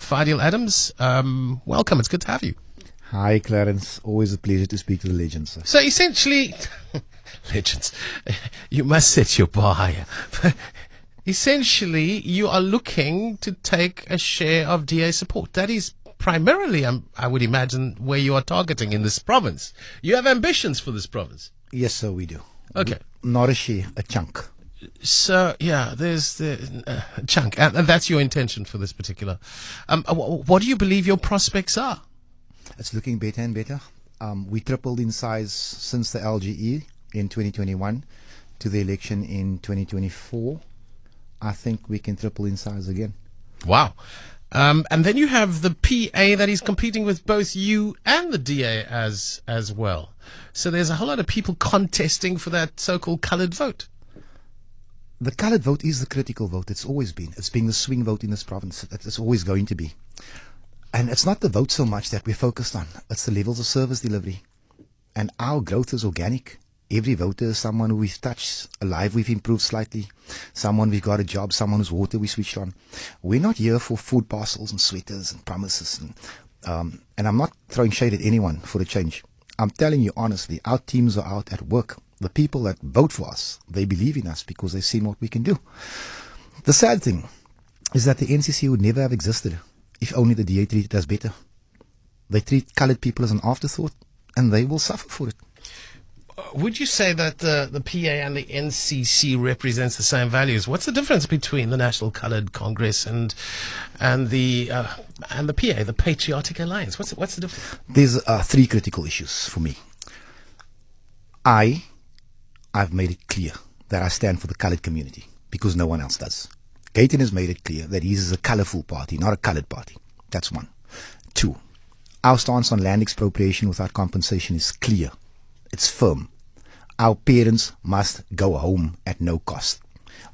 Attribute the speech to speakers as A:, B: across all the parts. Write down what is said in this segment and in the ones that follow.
A: Fadiel Adams. Welcome. It's good to have you.
B: Hi, Clarence. Always a pleasure to speak to the legends, sir.
A: So essentially, legends, you must set your bar higher. Essentially, you are looking to take a share of DA support. That is primarily, I would imagine, where you are targeting in this province. You have ambitions for this province.
B: Yes, sir, we do.
A: Okay.
B: Not a share, a chunk.
A: So, yeah, there's the chunk. And that's your intention for this particular. What do you believe your prospects are?
B: It's looking better and better. We tripled in size since the LGE in 2021 to the election in 2024. I think we can triple in size again.
A: Wow. And then you have the PA that is competing with both you and the DA as well. So there's a whole lot of people contesting for that so-called coloured vote.
B: The coloured vote is the critical vote. It's always been. It's been the swing vote in this province. It's always going to be. And it's not the vote so much that we're focused on. It's the levels of service delivery. And our growth is organic. Every voter is someone who we've touched, a life we've improved slightly, someone we've got a job, someone whose water we switched on. We're not here for food parcels and sweaters and promises. And I'm not throwing shade at anyone for a change. I'm telling you honestly, our teams are out at work. The people that vote for us, they believe in us because they've seen what we can do. The sad thing is that the NCC would never have existed if only the DA treated us better. They treat coloured people as an afterthought, and they will suffer for it.
A: Would you say that the PA and the NCC represents the same values? What's the difference between the National Coloured Congress and the PA, the Patriotic Alliance? What's the difference?
B: There's three critical issues for me. I've made it clear that I stand for the coloured community because no one else does. Gayton has made it clear that his is a colourful party, not a coloured party. That's one. Two, our stance on land expropriation without compensation is clear. It's firm. Our parents must go home at no cost.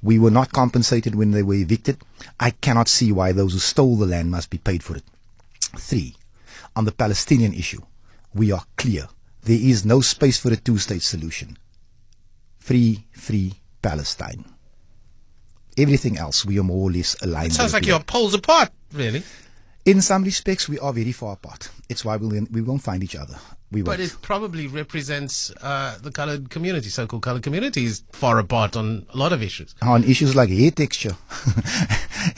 B: We were not compensated when they were evicted. I cannot see why those who stole the land must be paid for it. Three, on the Palestinian issue, we are clear. There is no space for a two-state solution. Free Palestine. Everything else, we are more or less aligned.
A: It sounds like you're poles apart, really.
B: In some respects, we are very far apart. It's why we won't find each other.
A: But it probably represents the coloured community, so-called coloured community is far apart on a lot of issues.
B: On issues like hair texture.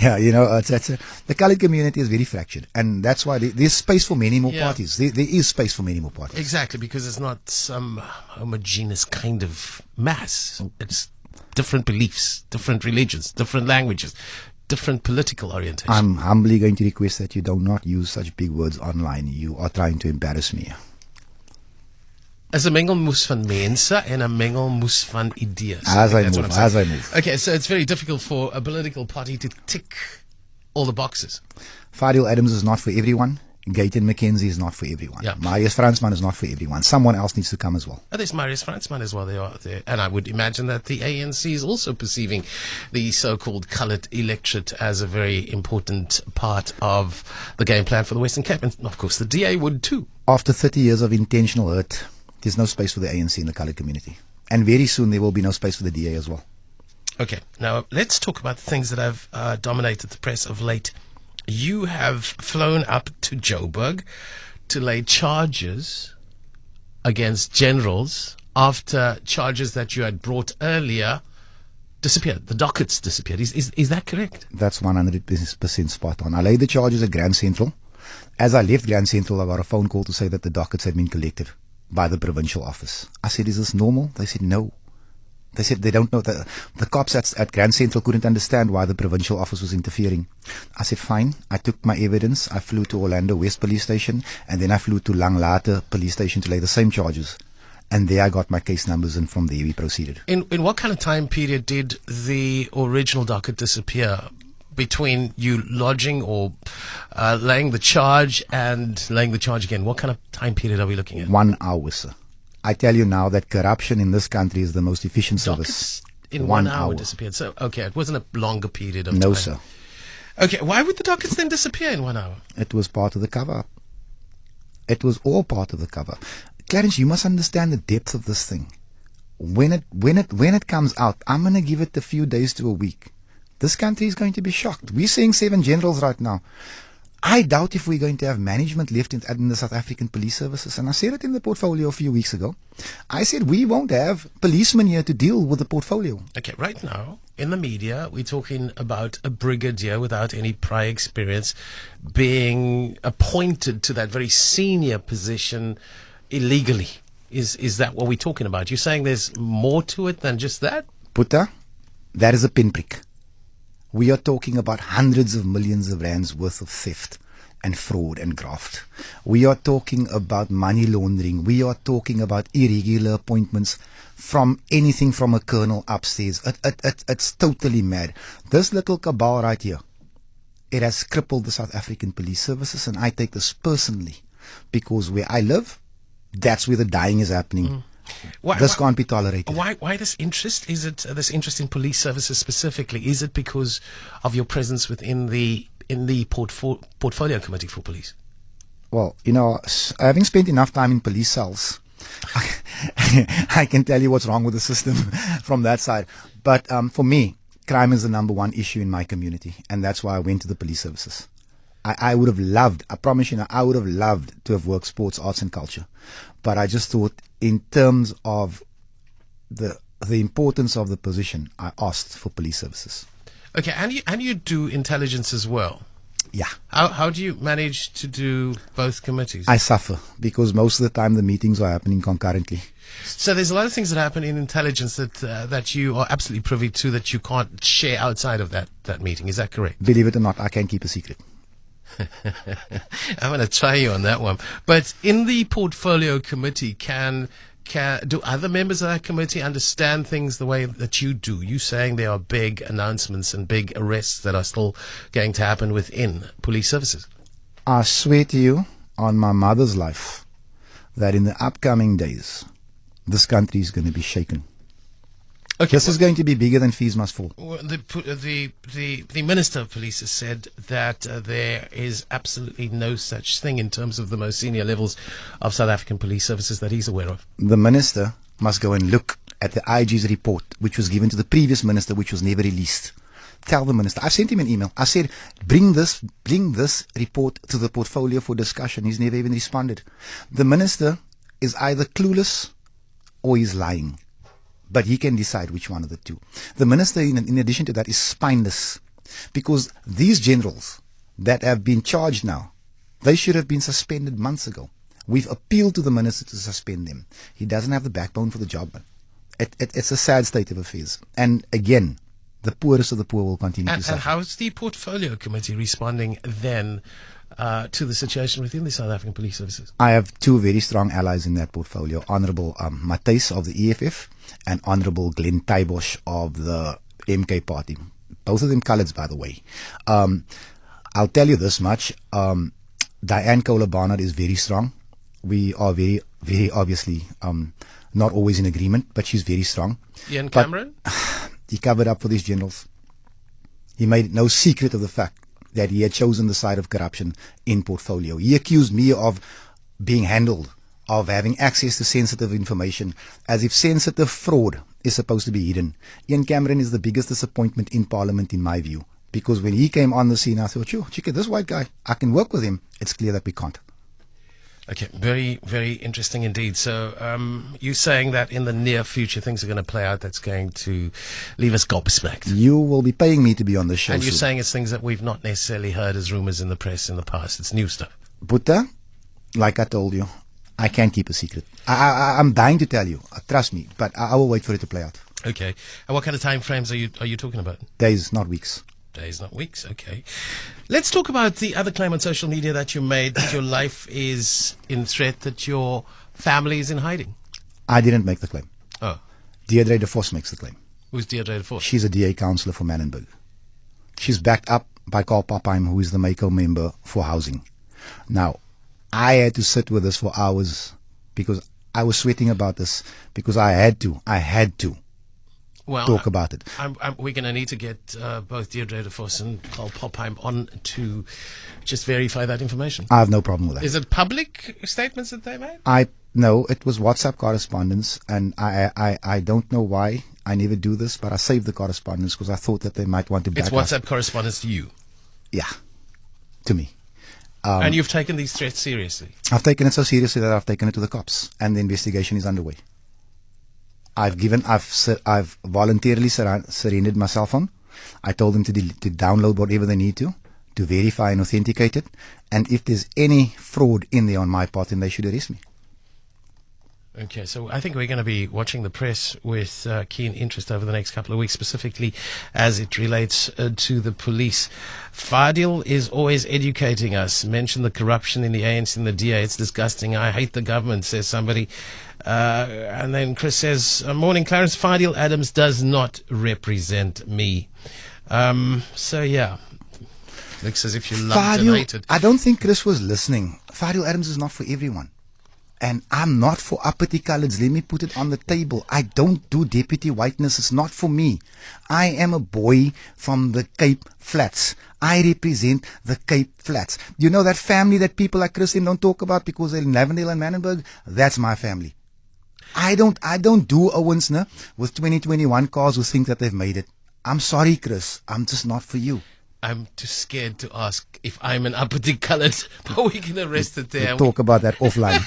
B: Yeah, the coloured community is very fractured. And that's why there's space for many more parties. There is space for many more parties.
A: Exactly, because it's not some homogeneous kind of mass. It's different beliefs, different religions, different languages, different political orientation.
B: I'm humbly going to request that you do not use such big words online. You are trying to embarrass me.
A: As 'n mengelmoes van mense en 'n mengelmoes van idees.
B: As I move.
A: Okay, so it's very difficult for a political party to tick all the boxes.
B: Fadiel Adams is not for everyone. Gayton McKenzie is not for everyone.
A: Yeah.
B: Marius Fransman is not for everyone. Someone else needs to come as well.
A: Oh, there's Marius Fransman as well. They are there. And I would imagine that the ANC is also perceiving the so-called coloured electorate as a very important part of the game plan for the Western Cape. And, of course, the DA would too.
B: After 30 years of intentional hurt, there's no space for the ANC in the coloured community. And very soon there will be no space for the DA as well.
A: Okay, now let's talk about the things that have dominated the press of late. You have flown up to Joburg to lay charges against generals after charges that you had brought earlier disappeared. The dockets disappeared. Is that correct?
B: That's 100% spot on. I laid the charges at Grand Central. As I left Grand Central, I got a phone call to say that the dockets had been collected by the provincial office. I said, is this normal? They said, no. They said they don't know. The cops at Grand Central couldn't understand why the provincial office was interfering. I said, fine. I took my evidence. I flew to Orlando West Police Station, and then I flew to Langlater Police Station to lay the same charges. And there I got my case numbers, and from there we proceeded.
A: In what kind of time period did the original docket disappear? Between you lodging or laying the charge and laying the charge again? What kind of time period are we looking at?
B: 1 hour, sir. I tell you now that corruption in this country is the most efficient service.
A: In 1 hour disappeared. So, okay, it wasn't a longer period of time.
B: No, sir.
A: Okay, why would the dockets then disappear in 1 hour?
B: It was part of the cover-up. It was all part of the cover. Clarence, you must understand the depth of this thing. When it comes out, I'm going to give it a few days to a week. This country is going to be shocked. We're seeing 7 generals right now. I doubt if we're going to have management left in the South African police services. And I said it in the portfolio a few weeks ago. I said we won't have policemen here to deal with the portfolio.
A: Okay, right now, in the media, we're talking about a brigadier without any prior experience being appointed to that very senior position illegally. Is that what we're talking about? You're saying there's more to it than just that?
B: Puta, that is a pinprick. We are talking about hundreds of millions of rands worth of theft and fraud and graft. We are talking about money laundering. We are talking about irregular appointments from anything from a colonel upstairs. It's totally mad. This little cabal right here, it has crippled the South African police services, and I take this personally because where I live, that's where the dying is happening. This can't be tolerated.
A: Why this interest? Is it this interest in police services specifically? Is it because of your presence within the portfolio committee for police?
B: Well, having spent enough time in police cells, I can tell you what's wrong with the system from that side. But for me, crime is the number one issue in my community, and that's why I went to the police services. I would have loved, I promise you now, I would have loved to have worked sports, arts and culture. But I just thought in terms of the importance of the position, I asked for police services.
A: Okay, and you do intelligence as well.
B: Yeah.
A: How do you manage to do both committees?
B: I suffer because most of the time the meetings are happening concurrently.
A: So there's a lot of things that happen in intelligence that you are absolutely privy to that you can't share outside of that meeting. Is that correct?
B: Believe it or not, I can keep a secret.
A: I'm going to try you on that one. But in the portfolio committee, do other members of that committee understand things the way that you do? You saying there are big announcements and big arrests that are still going to happen within police services?
B: I swear to you on my mother's life that in the upcoming days, this country is going to be shaken.
A: Okay,
B: this is going to be bigger than fees must fall.
A: The Minister of Police has said that there is absolutely no such thing in terms of the most senior levels of South African police services that he's aware of.
B: The Minister must go and look at the IG's report, which was given to the previous Minister, which was never released. Tell the Minister. I sent him an email. I said, bring this report to the portfolio for discussion. He's never even responded. The Minister is either clueless or he's lying. But he can decide which one of the two. The Minister, in addition to that, is spineless. Because these generals that have been charged now, they should have been suspended months ago. We've appealed to the Minister to suspend them. He doesn't have the backbone for the job. It's a sad state of affairs. And again, the poorest of the poor will continue to suffer.
A: And how's the portfolio committee responding then to the situation within the South African police services?
B: I have two very strong allies in that portfolio. Honourable Matthys of the EFF and Honourable Glenn Tybosh of the MK party. Both of them coloureds, by the way. I'll tell you this much. Diane Kohler-Barnard is very strong. We are very, very obviously not always in agreement, but she's very strong.
A: Ian Cameron?
B: He covered up for these generals. He made no secret of the fact that he had chosen the side of corruption in portfolio. He accused me of being handled, of having access to sensitive information, as if sensitive fraud is supposed to be hidden. Ian Cameron is the biggest disappointment in Parliament, in my view, because when he came on the scene, I thought, check it, this white guy, I can work with him. It's clear that we can't.
A: Okay, very, very interesting indeed. So you're saying that in the near future things are going to play out that's going to leave us gobsmacked.
B: You will be paying me to be on the show.
A: And you're
B: soon.
A: saying it's things that we've not necessarily heard as rumors in the press in the past. It's new stuff.
B: Buddha, like I told you, I can't keep a secret. I'm dying to tell you. Trust me, but I will wait for it to play out.
A: Okay. And what kind of time frames are you talking about?
B: Days, not weeks.
A: Days, not weeks. Okay. Let's talk about the other claim on social media that you made, that your life is in threat, that your family is in hiding.
B: I didn't make the claim.
A: Oh.
B: Deirdre de Vos makes the claim.
A: Who's Deirdre de Vos?
B: She's a DA councillor for Manenberg. She's backed up by Carl Papheim, who is the MACO member for housing. Now, I had to sit with this for hours because I was sweating about this because I had to talk about it.
A: We're going to need to get both Deirdre de Vos and Carl Papheim on to just verify that information.
B: I have no problem with that.
A: Is it public statements that they made?
B: No, it was WhatsApp correspondence, and I don't know why I never do this, but I saved the correspondence because I thought that they might want to back
A: It's WhatsApp correspondence to you?
B: Yeah, to me.
A: And you've taken these threats seriously.
B: I've taken it so seriously that I've taken it to the cops, and the investigation is underway. I've voluntarily surrendered my cell phone. I told them to download whatever they need to verify and authenticate it. And if there's any fraud in there on my part, then they should arrest me.
A: Okay, so I think we're going to be watching the press with keen interest over the next couple of weeks, specifically as it relates to the police. Fadiel is always educating us. Mention the corruption in the ANC and the DA. It's disgusting. I hate the government, says somebody. And then Chris says, morning, Clarence. Fadiel Adams does not represent me. So, yeah. Looks as if you loved and hated.
B: I don't think Chris was listening. Fadiel Adams is not for everyone. And I'm not for uppity coloreds. Let me put it on the table. I don't do deputy whiteness. It's not for me. I am a boy from the Cape Flats. I represent the Cape Flats. You know that family that people like Chris don't talk about because they're in Lavendale and Manenberg? That's my family. I don't do Owens with 2021 cars who think that they've made it. I'm sorry, Chris. I'm just not for you.
A: I'm too scared to ask if I'm an uppity colored, but we can arrest it there.
B: We'll talk about that offline.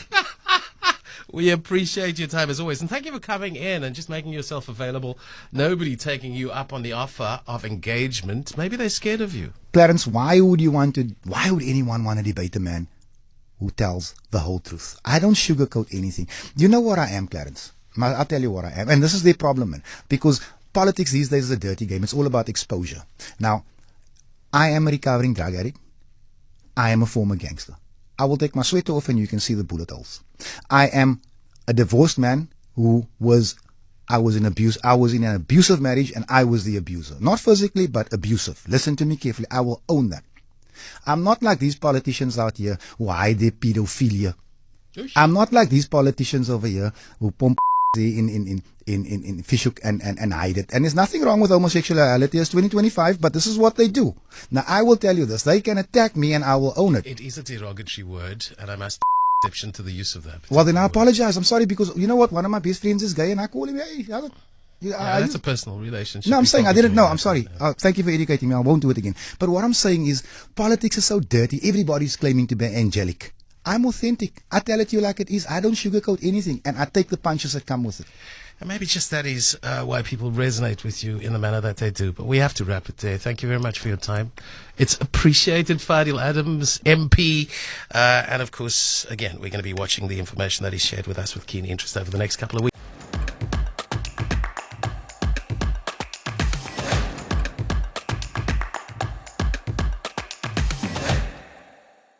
A: We appreciate your time as always, and thank you for coming in and just making yourself available. Nobody taking you up on the offer of engagement. Maybe they're scared of you.
B: Clarence, why would anyone want to debate a man who tells the whole truth? I don't sugarcoat anything. You know what I am, Clarence? I'll tell you what I am. And this is the problem, man. Because politics these days is a dirty game. It's all about exposure. Now, I am a recovering drug addict. I am a former gangster. I will take my sweater off and you can see the bullet holes. I am a divorced man I was in an abusive marriage and I was the abuser. Not physically, but abusive. Listen to me carefully. I will own that. I'm not like these politicians out here who hide their pedophilia. I'm not like these politicians over here who pump in fishhook and hide it. And there's nothing wrong with homosexuality as 2025, but this is what they do. Now, I will tell you this. They can attack me and I will own it.
A: It is a derogatory word, and I must exception to the use of that.
B: Well, then I apologize. I'm sorry, because you know what? One of my best friends is gay and I call him, hey.
A: That's a personal relationship.
B: No, I'm saying I didn't know. I'm sorry. Thank you for educating me. I won't do it again. But what I'm saying is politics is so dirty. Everybody's claiming to be angelic. I'm authentic. I tell it to you like it is. I don't sugarcoat anything, and I take the punches that come with it.
A: And maybe just that is why people resonate with you in the manner that they do. But we have to wrap it there. Thank you very much for your time. It's appreciated, Fadiel Adams, MP. And of course, again, we're going to be watching the information that he shared with us with keen interest over the next couple of weeks.